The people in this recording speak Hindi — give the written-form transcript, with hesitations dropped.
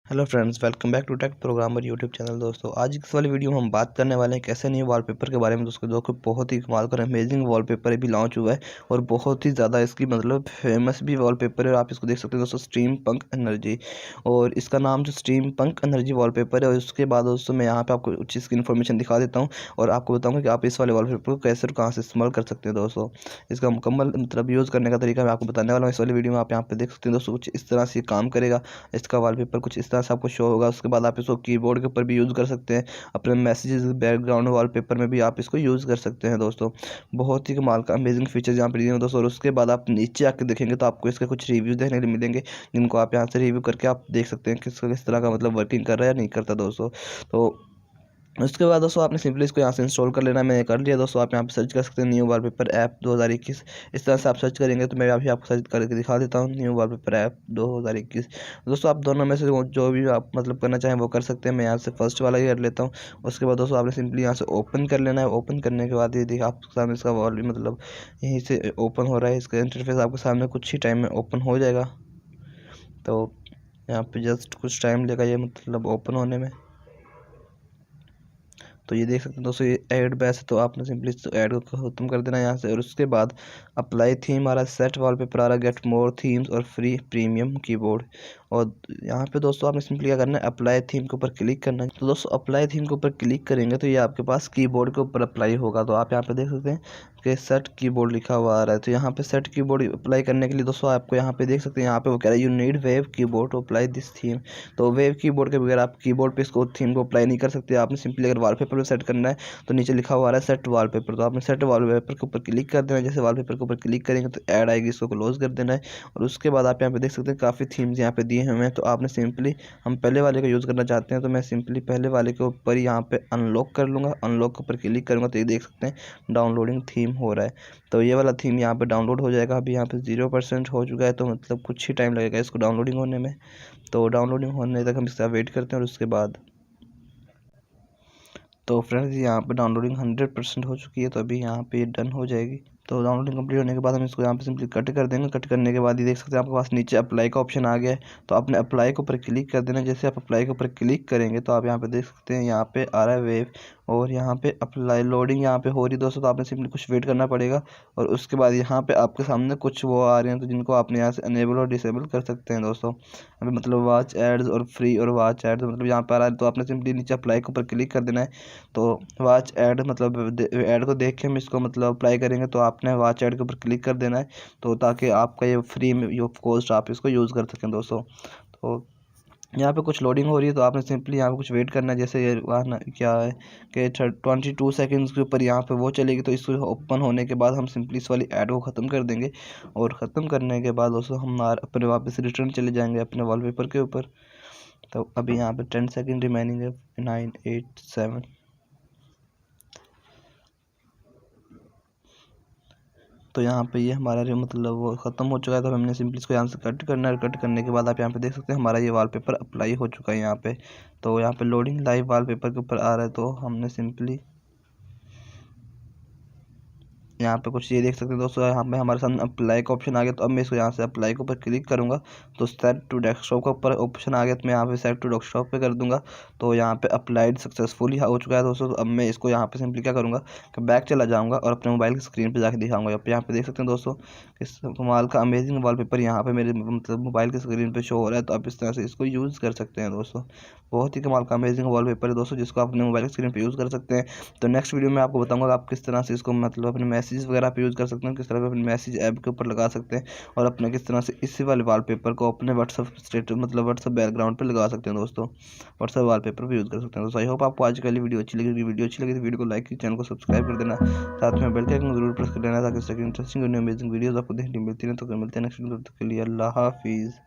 Hello friends, welcome back to Tech Programmer YouTube channel. दोस्तों, आज इस वाली वीडियो में हम बात करने वाले हैं कैसे नहीं वॉलपेपर के बारे में। दोस्तों, जो कि बहुत ही कमाल कर अमेजिंग वॉलपेपर भी लॉन्च हुआ है और बहुत ही ज़्यादा इसकी मतलब फेमस भी वॉलपेपर है। आप इसको देख सकते हैं दोस्तों, स्ट्रीम पंक एनर्जी, और इसका नाम जो स्ट्रीम पंक एनर्जी वॉलपेपर है। और उसके बाद दोस्तों मैं यहाँ पर आपको कुछ इसकी इन्फॉर्मेशन दिखा देता हूँ और आपको बताऊँगा कि आप इस वाले वॉलपेपर को कैसे और कहाँ से इस्तेमाल कर सकते हैं। दोस्तों, इसका मुकम्मल मतलब यूज़ करने का तरीका मैं आपको बताने वाला हूँ इस वाली वीडियो में। आप यहाँ पे देख सकते हैं दोस्तों, कुछ इस तरह से काम करेगा। इसका वॉलपेपर कुछ इस तरह से आपको शो होगा। उसके बाद आप इसको कीबोर्ड के ऊपर भी यूज़ कर सकते हैं, अपने मैसेजेस बैकग्राउंड वॉलपेपर में भी आप इसको यूज़ कर सकते हैं। दोस्तों, बहुत ही कमाल का अमेजिंग फीचर्स यहाँ पर दिए हैं दोस्तों। और उसके बाद आप नीचे आके देखेंगे तो आपको इसके कुछ रिव्यूज़ देखने को मिलेंगे, जिनको आप यहाँ से रिव्यू करके आप देख सकते हैं किस तरह का मतलब वर्किंग कर रहा है या नहीं करता दोस्तों। तो उसके बाद दोस्तों आपने सिंपली इसको यहाँ से इंस्टॉल कर लेना है। मैंने कर लिया दोस्तों। आप यहाँ पे सर्च कर सकते हैं न्यू वॉलपेपर ऐप 2021। इस तरह से आप सर्च करेंगे तो मैं अभी आपको सर्च करके दिखा देता हूँ, न्यू वॉलपेपर ऐप 2021। दोस्तों, आप दोनों में से जो भी आप मतलब करना चाहें वो कर सकते हैं। मैं यहाँ से फर्स्ट वाला ही कर लेता हूँ। उसके बाद दोस्तों आपने सिंपली यहाँ से ओपन कर लेना है। ओपन करने के बाद ये देखिए आपके सामने इसका वॉल मतलब यहीं से ओपन हो रहा है। इसका इंटरफेस आपके सामने कुछ ही टाइम में ओपन हो जाएगा। तो यहाँ पे जस्ट कुछ टाइम लेगा ये मतलब ओपन होने में। तो ये देख सकते हैं दोस्तों, ये ऐड बैच है, तो आपने सिंपली इस ऐड को ख़त्म कर देना है यहाँ से। और उसके बाद अप्लाई थीम आ रहा है, सेट वॉलपेपर आ रहा है, गेट मोर थीम्स और फ्री प्रीमियम कीबोर्ड। और यहाँ पे दोस्तों आपने सिंपली क्या करना है, अप्लाई थीम के ऊपर क्लिक करना है। तो दोस्तों अप्लाई थीम के ऊपर क्लिक करेंगे तो ये आपके पास कीबोर्ड के ऊपर अप्लाई होगा। तो आप यहाँ पे देख सकते हैं कि सेट कीबोर्ड लिखा हुआ आ रहा है। तो यहाँ पे सेट कीबोर्ड अप्लाई करने के लिए दोस्तों आपको यहाँ पे देख सकते हैं, यहाँ पे वो कह रहा है you need Wave keyboard to apply this theme. तो वेव कीबोर्ड के बगैर आप कीबोर्ड पे इसको थीम को अप्लाई नहीं कर सकते। आपने सिंपली अगर वॉलपेपर पे सेट करना है तो नीचे लिखा हुआ है सेट वॉलपेपर। तो आपने सेट वॉलपेपर के ऊपर क्लिक कर देना है। जैसे वॉलपेपर के ऊपर क्लिक करेंगे तो ऐड आएगी, इसको क्लोज कर देना है। और उसके बाद आप यहाँ पे देख सकते हैं काफ़ी थीम्स यहाँ पे दिए हुए हैं। तो आपने सिंपली, हम पहले वाले का यूज़ करना चाहते हैं तो मैं सिंपली पहले वाले के ऊपर ही यहाँ पे अनलॉक कर लूँगा। अनलॉक के ऊपर क्लिक करूँगा तो ये देख सकते हैं डाउनलोडिंग थीम हो रहा है। तो ये वाला थीम यहाँ पे डाउनलोड हो जाएगा। अभी यहाँ पे 0% हो चुका है, तो मतलब कुछ ही टाइम लगेगा इसको डाउनलोडिंग होने में। तो डाउनलोडिंग होने तक हम इसका वेट करते हैं। और उसके बाद तो फ्रेंड्स यहाँ पे डाउनलोडिंग 100% हो चुकी है, तो अभी यहाँ पे डन हो जाएगी। तो डाउनलोडिंग कंप्लीट होने के बाद हम इसको यहाँ पे सिंपली कट कर देंगे। कट करने के बाद ये देख सकते हैं आपके पास नीचे अप्लाई का ऑप्शन आ गया है। तो आपने अप्लाई के ऊपर क्लिक कर देना। जैसे आप अप्लाई के ऊपर क्लिक करेंगे तो आप यहाँ पे देख सकते हैं यहाँ पे आ रहा है वेव, और यहाँ पे अप्लाई लोडिंग यहाँ पे हो रही है दोस्तों। तो आपने सिंपली कुछ वेट करना पड़ेगा। और उसके बाद यहाँ पे आपके सामने कुछ वो आ रहे हैं, तो जिनको आपने यहाँ से अनेबल और डिसेबल कर सकते हैं दोस्तों। अभी मतलब वॉच एड्स और फ्री और वॉच एड्स मतलब यहाँ पर आ रहा है। तो आपने सिंपली नीचे अप्लाई के ऊपर क्लिक कर देना है। तो वॉच ऐड मतलब ऐड को देख के हम इसको मतलब अप्लाई करेंगे, तो आपने वॉच ऐड के ऊपर क्लिक कर देना है। तो ताकि आपका ये फ्री में ये कोस्ट आप इसको यूज़ कर सकें दोस्तों। तो यहाँ पे कुछ लोडिंग हो रही है, तो आपने सिंपली यहाँ पे कुछ वेट करना है। जैसे ये क्या है कि 22 सेकंड्स के ऊपर यहाँ पे वो चलेगी। तो इसको ओपन होने के बाद हम सिंपली इस वाली ऐड को ख़त्म कर देंगे। और ख़त्म करने के बाद दोस्तों हम अपने वापस रिटर्न चले जाएंगे अपने वॉलपेपर के ऊपर। तो अभी यहाँ पे 10 सेकेंड रिमेनिंग है। 9 8 7। तो यहाँ पे ये हमारा जो मतलब वो ख़त्म हो चुका है। तो हमने सिंपली इसको यहाँ से कट करना है। कट करने के बाद आप यहाँ पे देख सकते हैं हमारा ये वॉलपेपर अप्लाई हो चुका है यहाँ पे। तो यहाँ पे लोडिंग लाइव वॉलपेपर के ऊपर आ रहा है। तो हमने सिंपली यहाँ पे कुछ ये देख सकते हैं दोस्तों, यहाँ पे हमारे सामने अप्लाई का ऑप्शन आ गया। तो अब मैं इसको यहाँ से अप्लाई के ऊपर क्लिक करूँगा तो सेट टू डेस्कटॉप का ऊपर ऑप्शन आ गया। तो मैं यहाँ पे सेट टू डेस्कटॉप पे कर दूँगा। तो यहाँ पे अप्लाइड सक्सेसफुली हो चुका है दोस्तों। तो अब मैं इसको यहाँ पे सिंपली क्या करूँगा कि बैक चला जाऊँगा और अपने मोबाइल की स्क्रीन पर जाकर दिखाऊँगा। यहाँ पे देख सकते हैं दोस्तों, इस कमाल का अमेजिंग वॉलपेपर यहाँ पे मेरे मतलब मोबाइल की स्क्रीन पे शो हो रहा है। तो आप इस तरह से इसको यूज़ कर सकते हैं दोस्तों। बहुत ही कमाल का अमेजिंग वॉलपेपर है दोस्तों, जिसको आप अपने मोबाइल की स्क्रीन पे यूज़ कर सकते हैं। तो नेक्स्ट वीडियो में आपको बताऊँगा आप किस तरह से इसको मतलब अपने मैसेज वगैरह पे यूज़ कर सकते हैं, किस तरह अपने मैसेज ऐप के ऊपर लगा सकते हैं, और अपने किस तरह से इसी वाले वॉलपेपर को अपने व्हाट्सअप स्टेटस मतलब व्हाट्सअप बैकग्राउंड पे लगा सकते हैं दोस्तों। व्हाट्सअप वॉलपेपर पे यूज़ कर सकते हैं दोस्तों। आई होप आपको आज की वीडियो अच्छी लगी। वीडियो अच्छी लगी तो वीडियो को लाइक कीजिए, चैनल को सब्सक्राइब कर देना, साथ में बेल के आइकन जरूर प्रेस कर लेना ताकि इस तरह की इंटरेस्टिंग और अमेजिंग वीडियोस आपको देखने मिलती है। तो मिलते हैं नेक्स्ट वीडियो, तब तक के लिए अल्लाह हाफिज़।